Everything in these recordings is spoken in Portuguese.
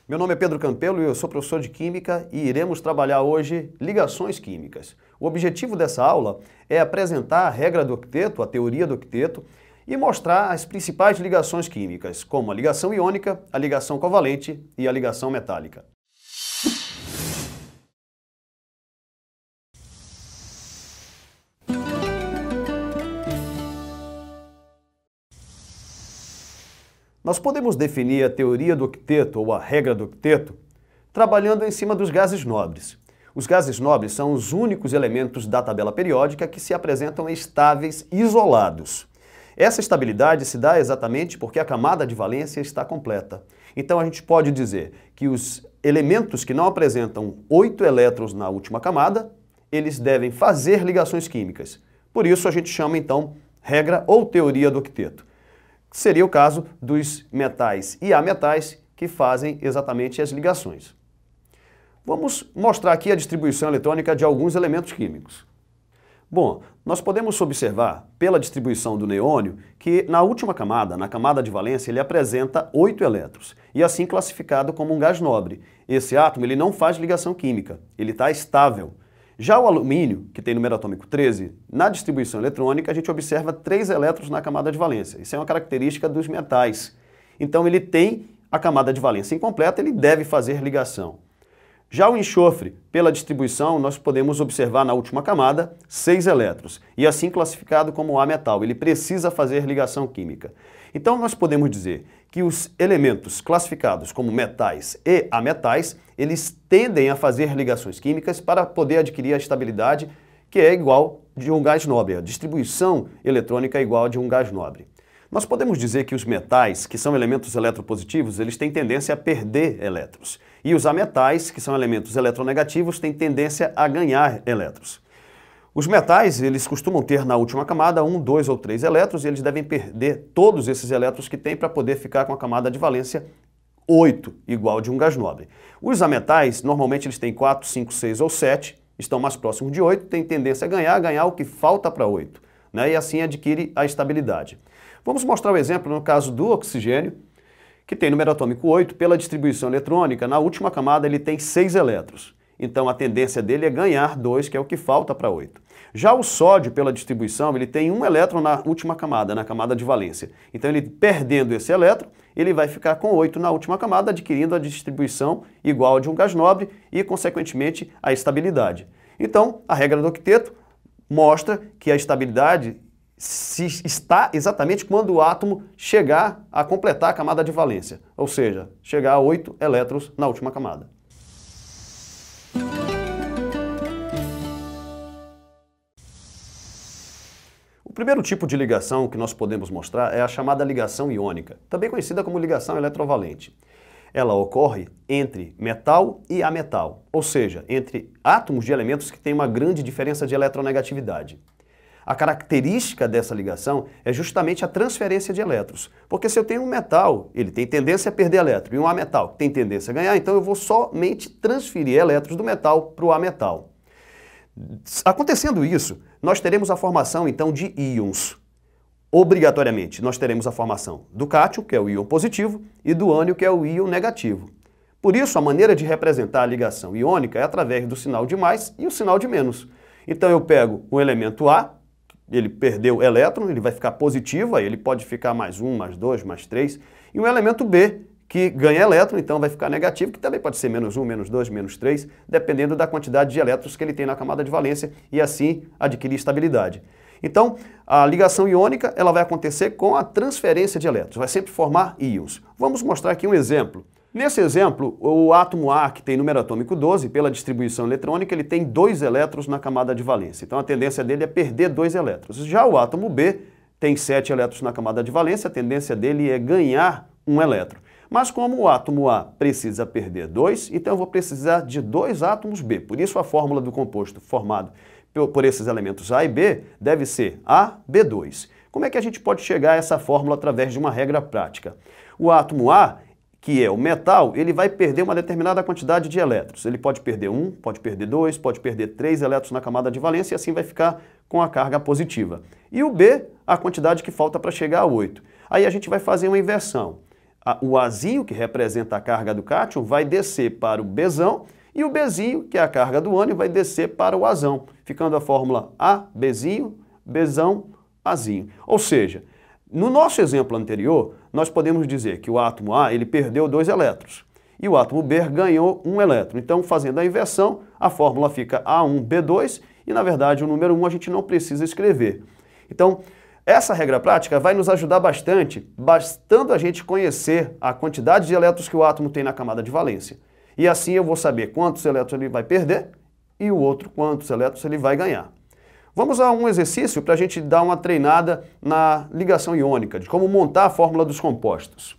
Meu nome é Pedro Campelo e eu sou professor de Química e iremos trabalhar hoje ligações químicas. O objetivo dessa aula é apresentar a regra do octeto, a teoria do octeto, e mostrar as principais ligações químicas, como a ligação iônica, a ligação covalente e a ligação metálica. Nós podemos definir a teoria do octeto ou a regra do octeto trabalhando em cima dos gases nobres. Os gases nobres são os únicos elementos da tabela periódica que se apresentam estáveis isolados. Essa estabilidade se dá exatamente porque a camada de valência está completa. Então a gente pode dizer que os elementos que não apresentam 8 elétrons na última camada, eles devem fazer ligações químicas. Por isso a gente chama então regra ou teoria do octeto. Seria o caso dos metais e ametais que fazem exatamente as ligações. Vamos mostrar aqui a distribuição eletrônica de alguns elementos químicos. Bom, nós podemos observar pela distribuição do neônio que na última camada, na camada de valência, ele apresenta 8 elétrons e assim classificado como um gás nobre. Esse átomo ele não faz ligação química, ele está estável. Já o alumínio, que tem número atômico 13, na distribuição eletrônica a gente observa 3 elétrons na camada de valência. Isso é uma característica dos metais. Então ele tem a camada de valência incompleta, ele deve fazer ligação. Já o enxofre, pela distribuição, nós podemos observar na última camada 6 elétrons, e assim classificado como ametal, ele precisa fazer ligação química. Então nós podemos dizer que os elementos classificados como metais e ametais, eles tendem a fazer ligações químicas para poder adquirir a estabilidade que é igual de um gás nobre, a distribuição eletrônica é igual a de um gás nobre. Nós podemos dizer que os metais, que são elementos eletropositivos, eles têm tendência a perder elétrons. E os ametais, que são elementos eletronegativos, têm tendência a ganhar elétrons. Os metais, eles costumam ter na última camada 1, 2 ou 3 elétrons e eles devem perder todos esses elétrons que têm para poder ficar com a camada de valência 8, igual de um gás nobre. Os ametais, normalmente eles têm 4, 5, 6 ou 7, estão mais próximos de 8, têm tendência a ganhar o que falta para 8, né? E assim adquire a estabilidade. Vamos mostrar o exemplo no caso do oxigênio, que tem número atômico 8, pela distribuição eletrônica, na última camada ele tem 6 elétrons. Então a tendência dele é ganhar 2, que é o que falta para 8. Já o sódio, pela distribuição, ele tem 1 elétron na última camada, na camada de valência. Então ele perdendo esse elétron, ele vai ficar com 8 na última camada, adquirindo a distribuição igual de um gás nobre e, consequentemente, a estabilidade. Então, a regra do octeto mostra que a estabilidade se está exatamente quando o átomo chegar a completar a camada de valência, ou seja, chegar a 8 elétrons na última camada. O primeiro tipo de ligação que nós podemos mostrar é a chamada ligação iônica, também conhecida como ligação eletrovalente. Ela ocorre entre metal e ametal, ou seja, entre átomos de elementos que têm uma grande diferença de eletronegatividade. A característica dessa ligação é justamente a transferência de elétrons, porque se eu tenho um metal, ele tem tendência a perder elétron, e um ametal tem tendência a ganhar, então eu vou somente transferir elétrons do metal para o ametal. Acontecendo isso, nós teremos a formação então de íons. Obrigatoriamente, nós teremos a formação do cátion, que é o íon positivo, e do ânion, que é o íon negativo. Por isso, a maneira de representar a ligação iônica é através do sinal de mais e o sinal de menos. Então eu pego o elemento A, ele perdeu elétron, ele vai ficar positivo, aí ele pode ficar mais 1, mais 2, mais 3, e o elemento B, que ganha elétron, então vai ficar negativo, que também pode ser menos 1, menos 2, menos 3, dependendo da quantidade de elétrons que ele tem na camada de valência, e assim adquirir estabilidade. Então, a ligação iônica ela vai acontecer com a transferência de elétrons, vai sempre formar íons. Vamos mostrar aqui um exemplo. Nesse exemplo, o átomo A, que tem número atômico 12, pela distribuição eletrônica, ele tem 2 elétrons na camada de valência. Então a tendência dele é perder 2 elétrons. Já o átomo B tem 7 elétrons na camada de valência, a tendência dele é ganhar 1 elétron. Mas como o átomo A precisa perder 2, então eu vou precisar de 2 átomos B. Por isso a fórmula do composto formado por esses elementos A e B deve ser AB2. Como é que a gente pode chegar a essa fórmula através de uma regra prática? O átomo A, que é o metal, ele vai perder uma determinada quantidade de elétrons. Ele pode perder 1, pode perder 2, pode perder 3 elétrons na camada de valência e assim vai ficar com a carga positiva. E o B, a quantidade que falta para chegar a 8. Aí a gente vai fazer uma inversão. O Azinho, que representa a carga do cátion, vai descer para o Bzão, e o Bzinho, que é a carga do ânion, vai descer para o Azão, ficando a fórmula A, Bzinho, Bzão, Azinho. Ou seja, no nosso exemplo anterior, nós podemos dizer que o átomo A ele perdeu 2 elétrons e o átomo B ganhou 1 elétron. Então, fazendo a inversão, a fórmula fica A1B2 e, na verdade, o número 1 a gente não precisa escrever. Então, essa regra prática vai nos ajudar bastante, bastando a gente conhecer a quantidade de elétrons que o átomo tem na camada de valência. E assim eu vou saber quantos elétrons ele vai perder e o outro quantos elétrons ele vai ganhar. Vamos a um exercício para a gente dar uma treinada na ligação iônica, de como montar a fórmula dos compostos.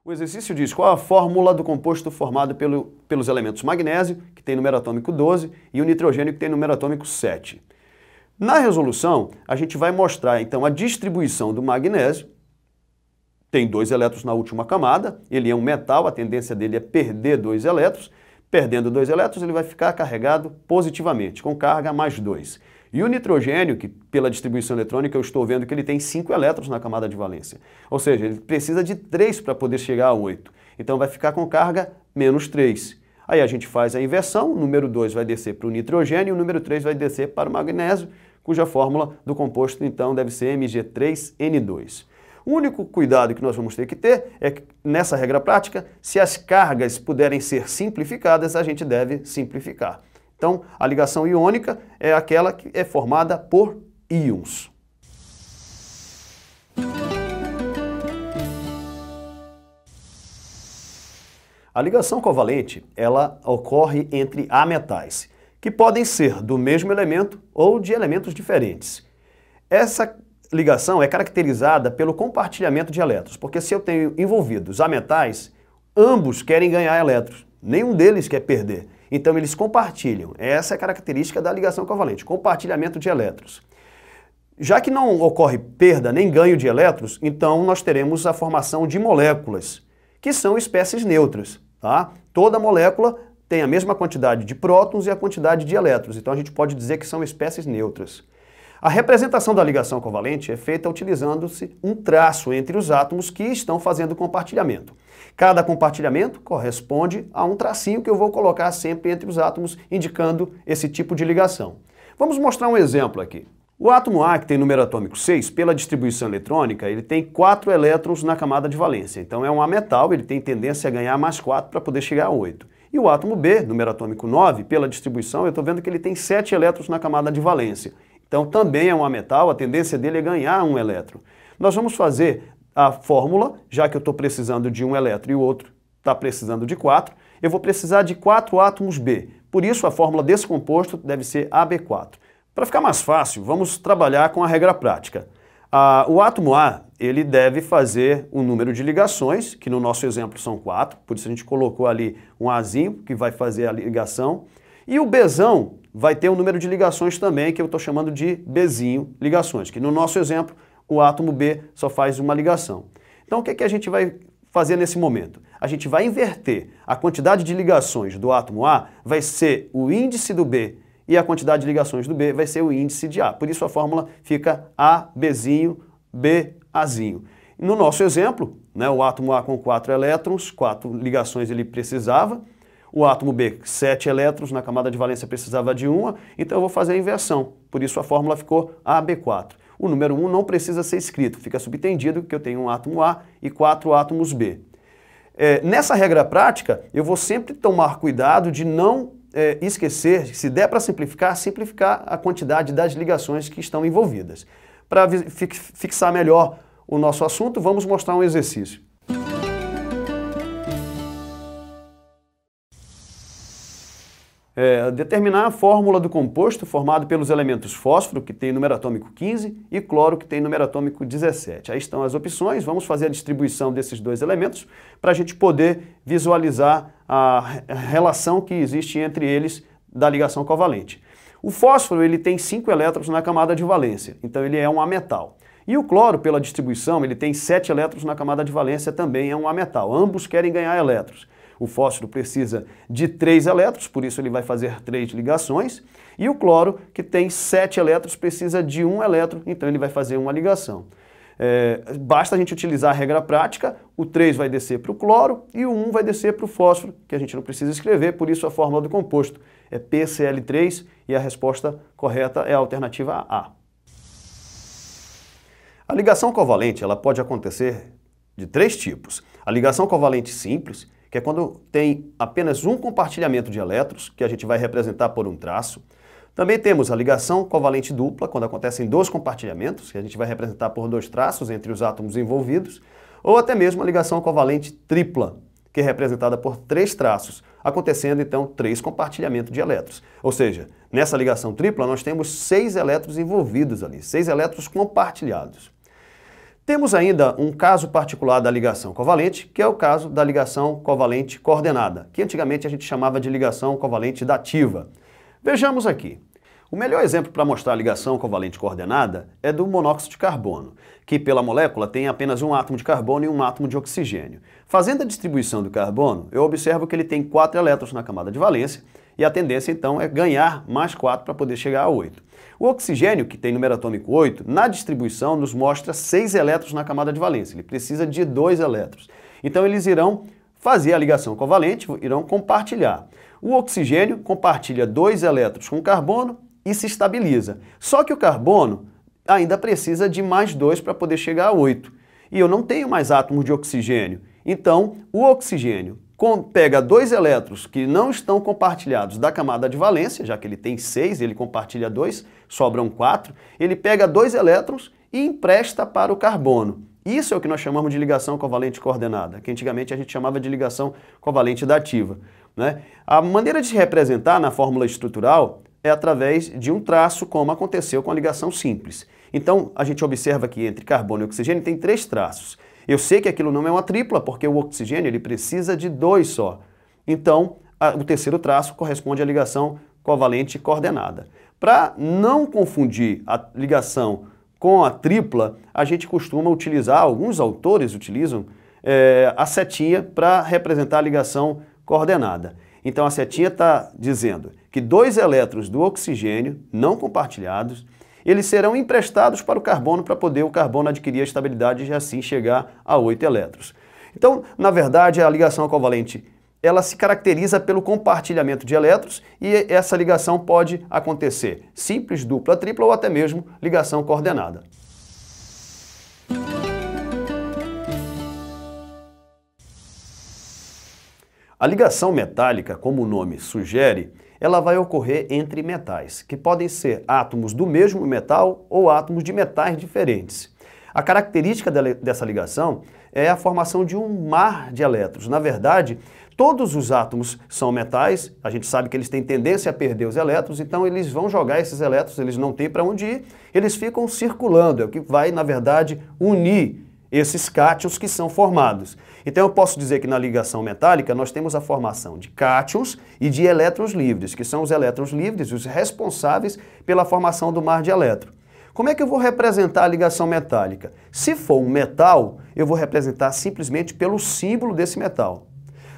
O exercício diz qual a fórmula do composto formado pelos elementos magnésio, que tem número atômico 12, e o nitrogênio, que tem número atômico 7. Na resolução, a gente vai mostrar então a distribuição do magnésio. Tem 2 elétrons na última camada, ele é um metal, a tendência dele é perder 2 elétrons. Perdendo 2 elétrons, ele vai ficar carregado positivamente, com carga mais 2. E o nitrogênio, que pela distribuição eletrônica eu estou vendo que ele tem 5 elétrons na camada de valência. Ou seja, ele precisa de 3 para poder chegar a 8. Então vai ficar com carga menos 3. Aí a gente faz a inversão, o número 2 vai descer para o nitrogênio e o número 3 vai descer para o magnésio, cuja fórmula do composto então deve ser Mg3N2. O único cuidado que nós vamos ter que ter é que, nessa regra prática, se as cargas puderem ser simplificadas, a gente deve simplificar. Então, a ligação iônica é aquela que é formada por íons. A ligação covalente, ela ocorre entre ametais, que podem ser do mesmo elemento ou de elementos diferentes. Essa ligação é caracterizada pelo compartilhamento de elétrons, porque se eu tenho envolvidos ametais, ambos querem ganhar elétrons, nenhum deles quer perder. Então eles compartilham. Essa é a característica da ligação covalente, compartilhamento de elétrons. Já que não ocorre perda nem ganho de elétrons, então nós teremos a formação de moléculas, que são espécies neutras. Tá? Toda molécula tem a mesma quantidade de prótons e a quantidade de elétrons, então a gente pode dizer que são espécies neutras. A representação da ligação covalente é feita utilizando-se um traço entre os átomos que estão fazendo compartilhamento. Cada compartilhamento corresponde a um tracinho que eu vou colocar sempre entre os átomos, indicando esse tipo de ligação. Vamos mostrar um exemplo aqui. O átomo A, que tem número atômico 6, pela distribuição eletrônica, ele tem 4 elétrons na camada de valência. Então é um ametal, ele tem tendência a ganhar mais 4 para poder chegar a 8. E o átomo B, número atômico 9, pela distribuição, eu estou vendo que ele tem 7 elétrons na camada de valência. Então também é um ametal, a tendência dele é ganhar 1 elétron. Nós vamos fazer a fórmula, já que eu estou precisando de 1 elétron e o outro está precisando de 4, eu vou precisar de 4 átomos B. Por isso a fórmula desse composto deve ser AB4. Para ficar mais fácil, vamos trabalhar com a regra prática. O átomo A, ele deve fazer um número de ligações, que no nosso exemplo são 4, por isso a gente colocou ali um Azinho, que vai fazer a ligação, e o Bzão vai ter um número de ligações também, que eu estou chamando de Bzinho ligações, que no nosso exemplo, o átomo B só faz uma ligação. Então o que que a gente vai fazer nesse momento? A gente vai inverter a quantidade de ligações do átomo A, vai ser o índice do B, e a quantidade de ligações do B vai ser o índice de A. Por isso a fórmula fica A, Bzinho, B, Azinho. No nosso exemplo, né, o átomo A com 4 elétrons, 4 ligações ele precisava, o átomo B, 7 elétrons, na camada de valência precisava de 1, então eu vou fazer a inversão. Por isso a fórmula ficou AB4. O número 1 não precisa ser escrito, fica subtendido que eu tenho um átomo A e 4 átomos B. Nessa regra prática, eu vou sempre tomar cuidado de não esquecer, se der para simplificar, simplificar a quantidade das ligações que estão envolvidas. Para fixar melhor o nosso assunto, vamos mostrar um exercício. Determinar a fórmula do composto formado pelos elementos fósforo, que tem número atômico 15, e cloro, que tem número atômico 17. Aí estão as opções, vamos fazer a distribuição desses dois elementos para a gente poder visualizar a relação que existe entre eles da ligação covalente. O fósforo ele tem 5 elétrons na camada de valência, então ele é um ametal. E o cloro, pela distribuição, ele tem 7 elétrons na camada de valência, também é um ametal. Ambos querem ganhar elétrons. O fósforo precisa de 3 elétrons, por isso ele vai fazer 3 ligações. E o cloro, que tem 7 elétrons, precisa de 1 elétron, então ele vai fazer uma ligação. Basta a gente utilizar a regra prática, o 3 vai descer para o cloro e o 1 vai descer para o fósforo, que a gente não precisa escrever, por isso a fórmula do composto é PCl3 e a resposta correta é a alternativa A. A ligação covalente ela pode acontecer de 3 tipos. A ligação covalente simples, que é quando tem apenas um compartilhamento de elétrons, que a gente vai representar por um traço. Também temos a ligação covalente dupla, quando acontecem 2 compartilhamentos, que a gente vai representar por 2 traços entre os átomos envolvidos, ou até mesmo a ligação covalente tripla, que é representada por 3 traços, acontecendo então 3 compartilhamentos de elétrons. Ou seja, nessa ligação tripla nós temos 6 elétrons envolvidos ali, 6 elétrons compartilhados. Temos ainda um caso particular da ligação covalente, que é o caso da ligação covalente coordenada, que antigamente a gente chamava de ligação covalente dativa. Vejamos aqui. O melhor exemplo para mostrar a ligação covalente coordenada é do monóxido de carbono, que pela molécula tem apenas um átomo de carbono e um átomo de oxigênio. Fazendo a distribuição do carbono, eu observo que ele tem 4 elétrons na camada de valência, e a tendência então é ganhar mais 4 para poder chegar a 8. O oxigênio, que tem número atômico 8, na distribuição nos mostra 6 elétrons na camada de valência, ele precisa de 2 elétrons. Então eles irão fazer a ligação covalente, irão compartilhar. O oxigênio compartilha 2 elétrons com o carbono e se estabiliza. Só que o carbono ainda precisa de mais 2 para poder chegar a 8. E eu não tenho mais átomos de oxigênio. Então, o oxigênio pega 2 elétrons que não estão compartilhados da camada de valência, já que ele tem 6 e ele compartilha 2, sobram 4. Ele pega 2 elétrons e empresta para o carbono. Isso é o que nós chamamos de ligação covalente coordenada, que antigamente a gente chamava de ligação covalente dativa, né? A maneira de se representar na fórmula estrutural é através de um traço, como aconteceu com a ligação simples. Então, a gente observa que entre carbono e oxigênio tem 3 traços. Eu sei que aquilo não é uma tripla, porque o oxigênio ele precisa de 2 só. Então, o terceiro traço corresponde à ligação covalente coordenada. Para não confundir a ligação com a tripla, a gente costuma utilizar, alguns autores utilizam a setinha para representar a ligação coordenada. Então a setinha está dizendo que 2 elétrons do oxigênio não compartilhados, eles serão emprestados para o carbono para poder o carbono adquirir a estabilidade e assim chegar a 8 elétrons. Então, na verdade, a ligação covalente ela se caracteriza pelo compartilhamento de elétrons e essa ligação pode acontecer simples, dupla, tripla ou até mesmo ligação coordenada. A ligação metálica, como o nome sugere, ela vai ocorrer entre metais, que podem ser átomos do mesmo metal ou átomos de metais diferentes. A característica dessa ligação é a formação de um mar de elétrons. Na verdade, todos os átomos são metais, a gente sabe que eles têm tendência a perder os elétrons, então eles vão jogar esses elétrons, eles não têm para onde ir, eles ficam circulando, é o que vai, na verdade, unir esses cátions que são formados. Então eu posso dizer que na ligação metálica nós temos a formação de cátions e de elétrons livres, que são os elétrons livres, os responsáveis pela formação do mar de elétrons. Como é que eu vou representar a ligação metálica? Se for um metal, eu vou representar simplesmente pelo símbolo desse metal.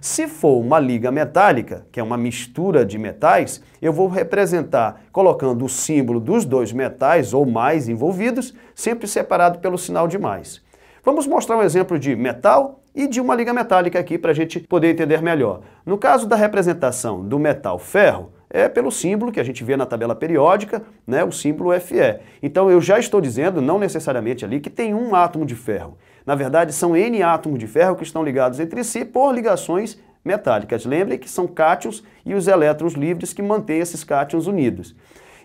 Se for uma liga metálica, que é uma mistura de metais, eu vou representar colocando o símbolo dos 2 metais ou mais envolvidos, sempre separado pelo sinal de mais. Vamos mostrar um exemplo de metal e de uma liga metálica aqui para a gente poder entender melhor. No caso da representação do metal ferro, é pelo símbolo que a gente vê na tabela periódica, né, o símbolo Fe. Então eu já estou dizendo, não necessariamente ali, que tem um átomo de ferro. Na verdade, são N átomos de ferro que estão ligados entre si por ligações metálicas. Lembrem que são cátions e os elétrons livres que mantêm esses cátions unidos.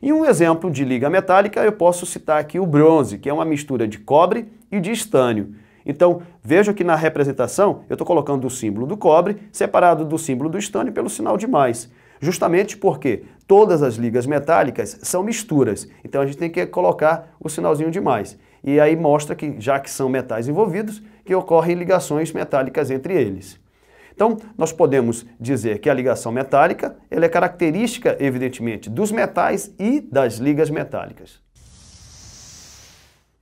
E um exemplo de liga metálica, eu posso citar aqui o bronze, que é uma mistura de cobre e de estânio. Então, veja que na representação eu estou colocando o símbolo do cobre separado do símbolo do estânio pelo sinal de mais. Justamente porque todas as ligas metálicas são misturas. Então a gente tem que colocar o sinalzinho de mais. E aí mostra que, já que são metais envolvidos, que ocorrem ligações metálicas entre eles. Então, nós podemos dizer que a ligação metálica ela é característica, evidentemente, dos metais e das ligas metálicas.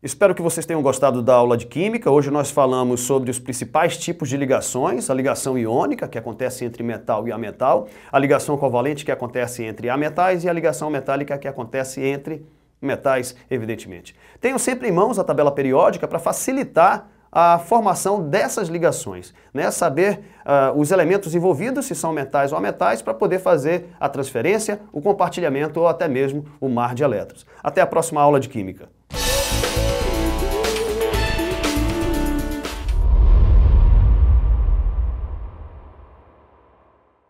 Espero que vocês tenham gostado da aula de Química. Hoje nós falamos sobre os principais tipos de ligações, a ligação iônica, que acontece entre metal e ametal, a ligação covalente, que acontece entre ametais, e a ligação metálica, que acontece entre metais, evidentemente. Tenham sempre em mãos a tabela periódica para facilitar a formação dessas ligações, né? Saber os elementos envolvidos, se são metais ou ametais, para poder fazer a transferência, o compartilhamento ou até mesmo o mar de elétrons. Até a próxima aula de Química.